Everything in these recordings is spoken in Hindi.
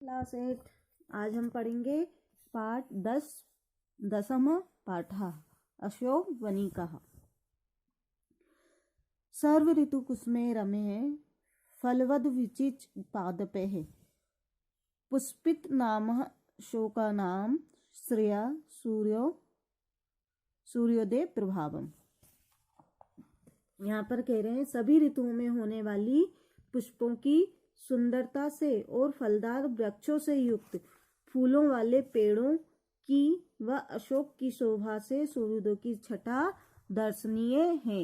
क्लास 8। आज हम पढ़ेंगे पाठ 10 दशम पाठः अशोक वनिकः। सर्व ऋतु कुसुमे रमे फलवद विचिच पादपैः पुष्पित नामः शोकानाम श्रेया सूर्योदय प्रभावम। यहाँ पर कह रहे हैं सभी ऋतुओं में होने वाली पुष्पों की सुंदरता से और फलदार वृक्षों से युक्त फूलों वाले पेड़ों की व अशोक की शोभा से सूर्योदय की छटा दर्शनीय है।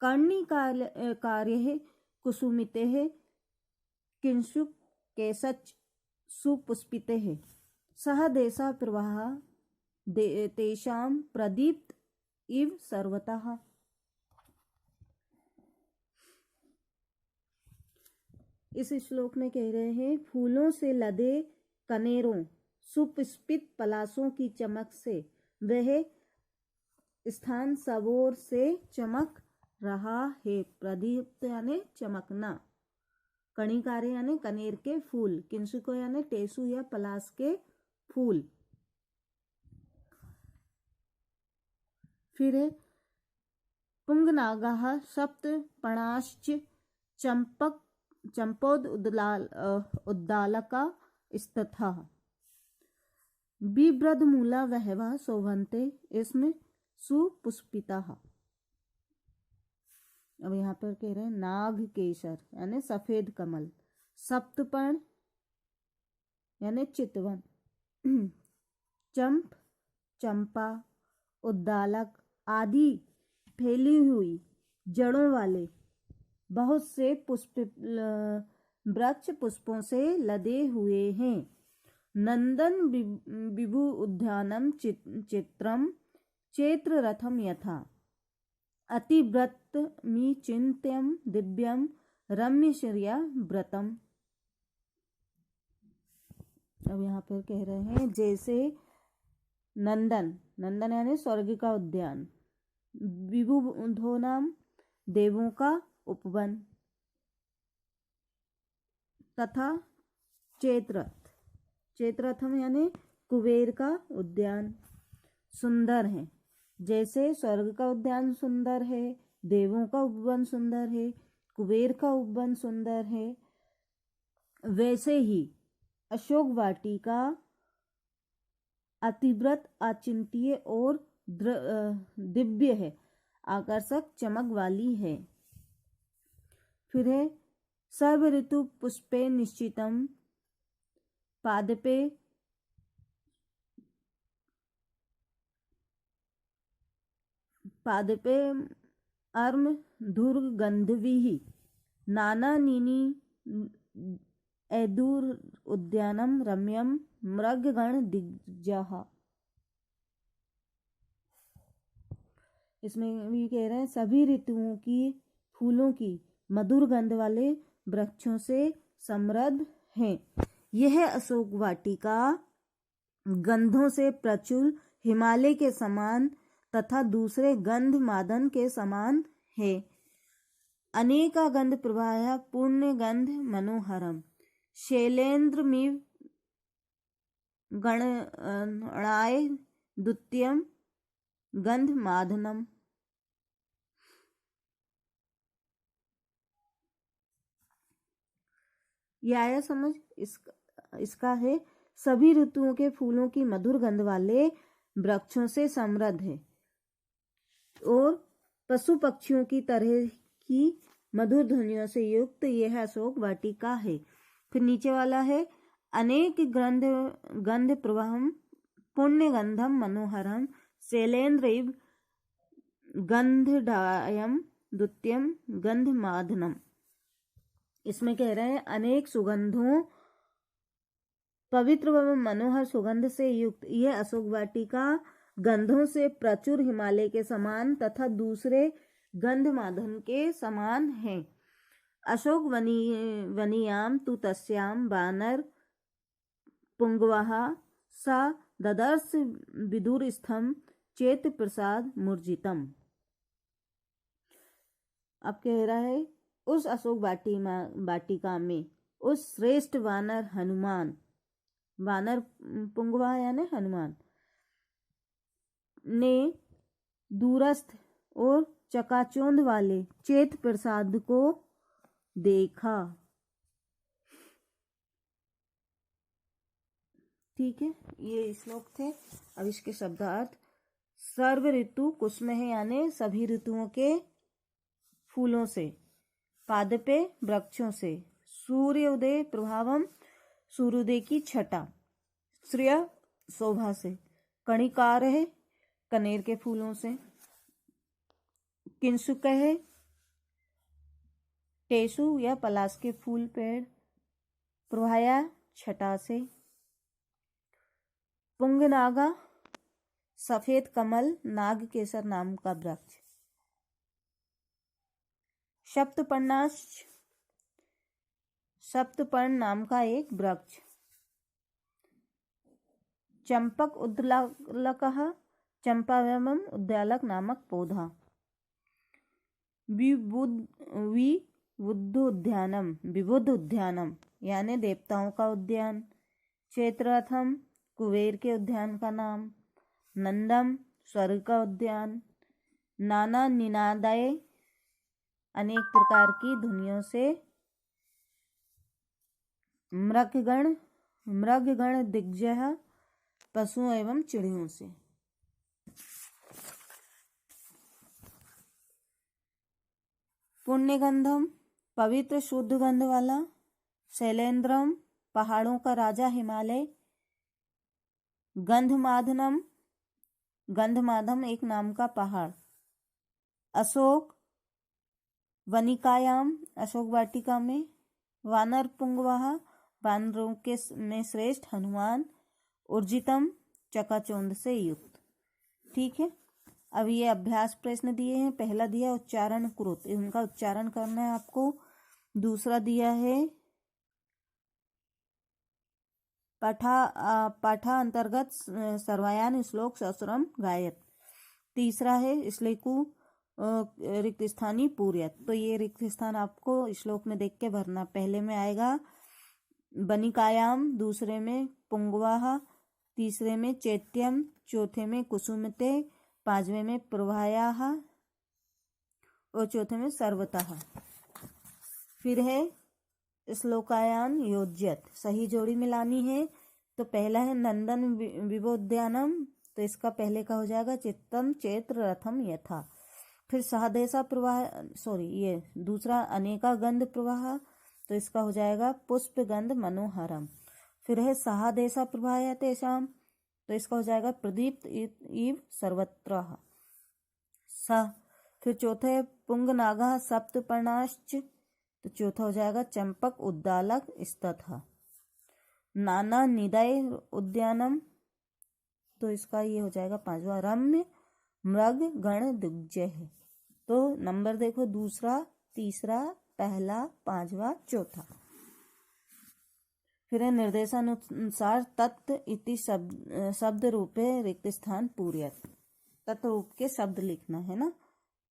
कर्णी कार्य कुसुमिते किंशु केसच सुपुष्पिते सह देशा प्रवाह तेषां प्रदीप्त इव सर्वतः। इस श्लोक में कह रहे हैं फूलों से लदे कनेरों सुपुष्पित पलाशों की चमक से वह स्थान सबोर से चमक रहा है। प्रदीप्त यानी चमकना, कणिकारे यानी कनेर के फूल, किंशुको यानी टेसु या पलाश के फूल। फिर पुंगनागाः सप्त पर्णाश्च चंपोद उद्दालका स्तथा बिभ्रद मूला वहवा शोभन्ते इसमें सुपुष्पिताः। अब यहाँ पर कह रहे हैं नाग केसर यानी सफेद कमल, सप्तपर्ण यानी चितवन, चंप चंपा, उद्दालक आदि फैली हुई जड़ों वाले बहुत से पुष्प वृक्ष पुष्पों से लदे हुए हैं। नंदन विभु उद्यानम चित्रम चैत्र रथम यथा अतिव्रत मी चिंत्यम दिव्यम रम्य श्रिया व्रतम। अब यहाँ पर कह रहे हैं जैसे नंदन, नंदन यानी स्वर्ग का उद्यान, विभुधो नाम देवों का उपवन, तथा चैत्ररथ, चैत्ररथम यानी कुबेर का उद्यान सुंदर है। जैसे स्वर्ग का उद्यान सुंदर है, देवों का उपवन सुंदर है, कुबेर का उपवन सुंदर है, वैसे ही अशोक वाटिका अतिव्रत अचिंत्य और दिव्य है, आकर्षक चमक वाली है। फिर है सर्व ऋतु पुष्पे निश्चितम पादपे अर्म धुर्गंधविः नाना नीनी ऐदुर उद्यानम रम्यम मृगगण दिग्जः। इसमें भी कह रहे हैं सभी ऋतुओं की फूलों की मधुर गंध वाले वृक्षों से समृद्ध है। यह अशोक वाटिका गंधों से प्रचुर हिमालय के समान तथा दूसरे गंध मादन के समान है। अनेका गंध प्रवाह पुण्य गंध मनोहरम शैलेन्द्रमिव गणनाय द्वितीयम गंध मादनम। यह समझ इसका है सभी ऋतुओं के फूलों की मधुर गंध वाले वृक्षों से समृद्ध है और पशु पक्षियों की तरह की मधुर ध्वनियों से युक्त यह अशोक वाटिका है। फिर नीचे वाला है अनेक गंध प्रवाहम पुण्य गंधम मनोहरम शैलेन्द्र इव गंधडायम द्वितीयम गंध मादनम। इसमें कह रहे हैं अनेक सुगंधों पवित्र व मनोहर सुगंध से युक्त यह अशोक वाटिका गंधों से प्रचुर हिमालय के समान तथा दूसरे गंध मादन के समान है। अशोक वनियाम तु तस्याम वानर पुंगवाः सा ददर्श विदुरस्थम चेत प्रसाद मूर्जितम। अब कह रहा है उस अशोक वाटिका में उस श्रेष्ठ वानर हनुमान वानर पुंगवा यानी हनुमान ने दूरस्थ और चकाचौंध वाले चेत प्रसाद को देखा। ठीक है, ये श्लोक थे। अब इसके शब्दार्थ। सर्व ऋतु कुसुमः यानी सभी ऋतुओं के फूलों से। पादपे वृक्षों से। सूर्योदय प्रभावम सूर्योदय की छटा। श्रेय शोभा से। कणिकार है कनेर के फूलों से। किंसुक है टेसु या पलाश के फूल पेड़। प्रभाया छटा से। पुंगनागा सफेद कमल नाग केसर नाम का वृक्ष। सप्तपर्ण नाम का एक वृक्ष। चंपक उद्दालकः चंपा एवं उद्दालक नामक पौधा। विबुध उद्यानम यानी देवताओं का उद्यान। चैत्ररथम कुबेर के उद्यान का नाम। नंदम स्वर्ग का उद्यान। नाना निनादाय अनेक प्रकार की ध्वनियों से। मृगगण दिग्जय पशुओं एवं चिड़ियों से। पुण्यगंधम पवित्र शुद्ध गंध वाला। शैलेंद्रम पहाड़ों का राजा हिमालय। गंधमाधम एक नाम का पहाड़। अशोक वनिकायाम अशोक वाटिका में। वानर पुंगवाह वानरों के में श्रेष्ठ हनुमान। उर्जितम चकाचौंध से युक्त। ठीक है, अब ये अभ्यास प्रश्न दिए हैं। पहला दिया उच्चारण कृत, इनका उच्चारण करना है आपको। दूसरा दिया है पाठा अंतर्गत सर्वयान श्लोक ससुरम गायत। तीसरा है श्लेकु रिक्त स्थानी पूर्यत। तो ये रिक्त स्थान आपको श्लोक में देख के भरना। पहले में आएगा बनिकायाम, दूसरे में पुंगवाह, तीसरे में चैत्यम, चौथे में कुसुमते, पांचवें में प्रभायाः और चौथे में सर्वतः। फिर है श्लोकायान योज्यत, सही जोड़ी मिलानी है। तो पहला है नंदन विबोद्यानम, तो इसका पहले का हो जाएगा चित्तम चैत्र रथम यथा। फिर सहदेशा प्रवाह ये दूसरा अनेका गंध प्रवाह, तो इसका हो जाएगा पुष्प गंध मनोहरम। फिर है सहदेशा प्रवाह तेषाम, तो इसका हो जाएगा प्रदीप्त इव सर्वत्र। फिर चौथा है पुंगनागा सप्तपर्णाश्च, तो चौथा हो जाएगा चंपक उद्दालक स्तथा। नाना निदय उद्यानम, तो इसका ये हो जाएगा पांचवा रम्य मृग गण दिग्जय है। तो नंबर देखो दूसरा, तीसरा, पहला, पांचवा, चौथा। फिर है निर्देशानुसार तत् इति शब्द रूपे रिक्त स्थान पूर्यत। तत् रूप के शब्द लिखना है ना।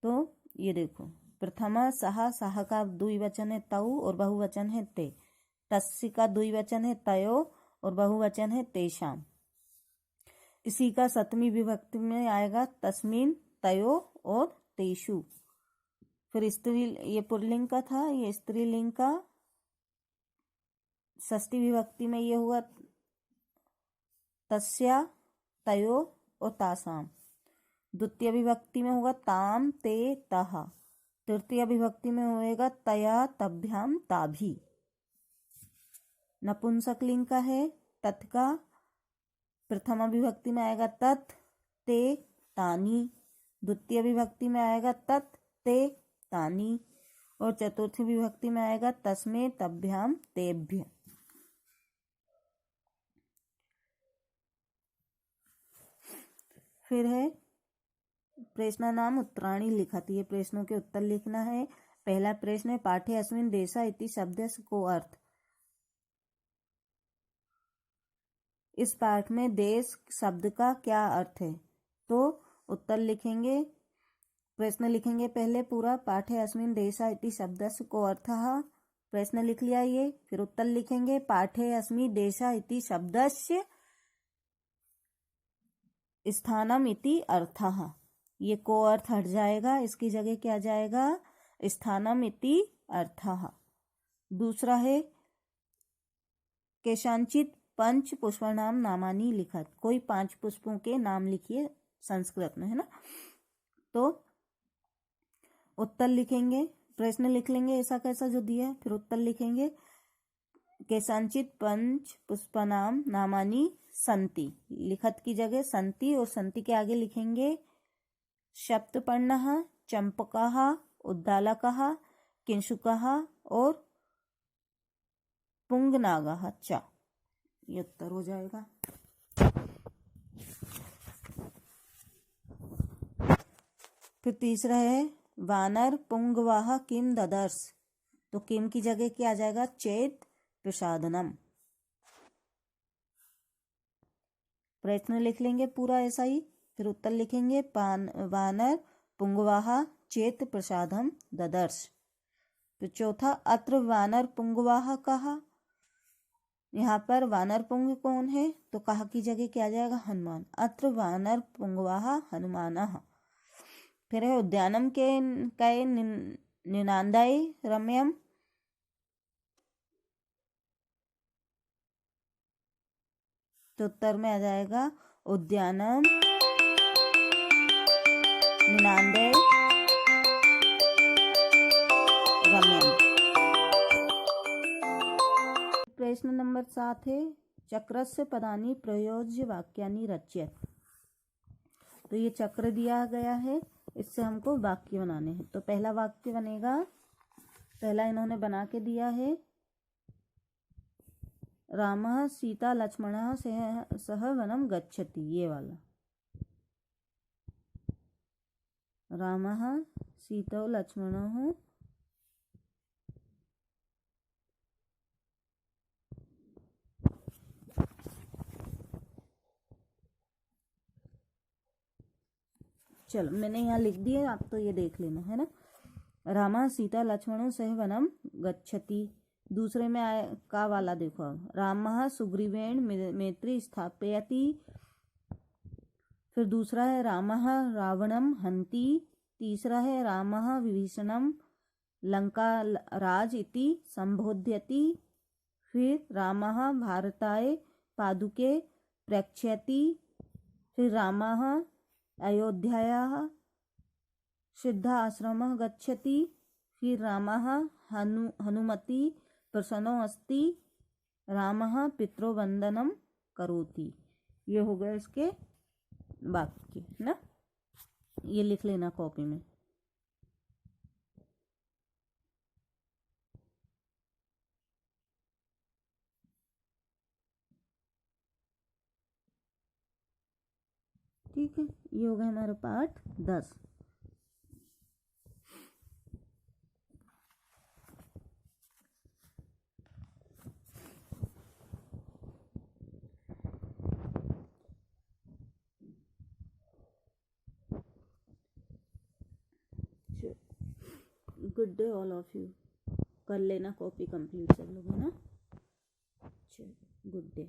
तो ये देखो प्रथमा सहा का द्विवचन है तऊ और बहुवचन है ते। तस्य का द्विवचन है तयो और बहुवचन है तेषाम। इसी का सप्तमी विभक्ति में आएगा तस्मिन, तयो और तेषु। फिर स्त्री, ये पुल्लिंग का था, ये स्त्रीलिंग का षष्ठी विभक्ति में ये हुआ तस्या, तयो और तासाम। द्वितीय विभक्ति में होगा ताम, ते, तहा। तृतीय विभक्ति में होएगा तया, तभ्याम, ताभी। नपुंसक लिंग का है तत् का। प्रथमा विभक्ति में आएगा तत्, ते, तानी। द्वितीय विभक्ति में आएगा तत्, ते, तानी। और चतुर्थी विभक्ति में आएगा तस्मे, तभ्याम, तेभ्य। फिर है प्रश्न नाम उत्तराणी लिखती है। प्रश्नों के उत्तर लिखना है। पहला प्रश्न है पाठे अस्मिन् देशा इति शब्दस्य को अर्थ। इस पाठ में देश शब्द का क्या अर्थ है। तो उत्तर लिखेंगे, प्रश्न लिखेंगे पहले पूरा। पाठे अस्मिन् देशा इति शब्दस्य को अर्थः। प्रश्न लिख लिया ये, फिर उत्तर लिखेंगे। पाठे अस्मि देशः इति शब्दस्य स्थानम इति अर्थः। ये को अर्थ हट जाएगा, इसकी जगह क्या जाएगा, स्थानम इति अर्थः। दूसरा है केषांचित पंच पुष्पाणाम नामानि लिखत। कोई 5 पुष्पों के नाम लिखिए संस्कृत में, है ना। तो उत्तर लिखेंगे, प्रश्न लिख लेंगे ऐसा कैसा जो दिया है, फिर उत्तर लिखेंगे। केषांचित पंच पुष्पाणाम नामानि संति, लिखत की जगह संति और संति के आगे लिखेंगे सप्तपर्णः, चंपकः, उद्दालकः, किंशुकः और पुंगनागः च। ये उत्तर हो जाएगा। फिर तीसरा है वानर पुंगवाह किम ददर्श। तो किम की जगह क्या आ जाएगा, चेत प्रसादनम। प्रश्न लिख लेंगे पूरा ऐसा ही, फिर उत्तर लिखेंगे। वानर पुंगवाह चेत प्रसादम ददर्श। फिर चौथा अत्र वानर पुंगवाह कहा। यहाँ पर वानर पुंग कौन है, तो कहा की जगह क्या आ जाएगा, हनुमान। अत्र वानर पुंगवाह हनुमानः। फिर है उद्यानम के निनादाय रम्यम। तो उत्तर में आ जाएगा उद्यानम निनादाय रम्यम। प्रश्न नंबर 7 है चक्रस्य पदानि प्रयोज्य वाक्यानि रच्यत। तो ये चक्र दिया गया है, इससे हमको वाक्य बनाने हैं। तो पहला वाक्य बनेगा, पहला इन्होंने बना के दिया है, रामः सीता लक्ष्मणः सह वनम गच्छति। ये वाला रामः सीता लक्ष्मणः चलो मैंने यहाँ लिख दिया, आप तो ये देख लेना, है ना। रामा सीता लक्ष्मणों सह वनम गच्छति। दूसरे में आए का वाला देखो, रामः सुग्रीवेण मैत्री स्थापयति। फिर दूसरा है रामः रावणम हंति। तीसरा है रामः विभीषणम लंका राज इति संबोध्यति। फिर रामः भारताय पादुके प्रेक्ष्यति। फिर रामः अयोध्यायाः सिद्ध आश्रमः गच्छति। फिर रामः हनुमति प्रसन्नो अस्ति। रामः पितृवंदनम करोति। ये हो गए इसके वाक्य ना, ये लिख लेना कॉपी में। ठीक है, ये हो गया हमारा पाठ 10। Good day all of you. कर लेना कॉपी कंप्लीट सब लोग, है ना। Good day.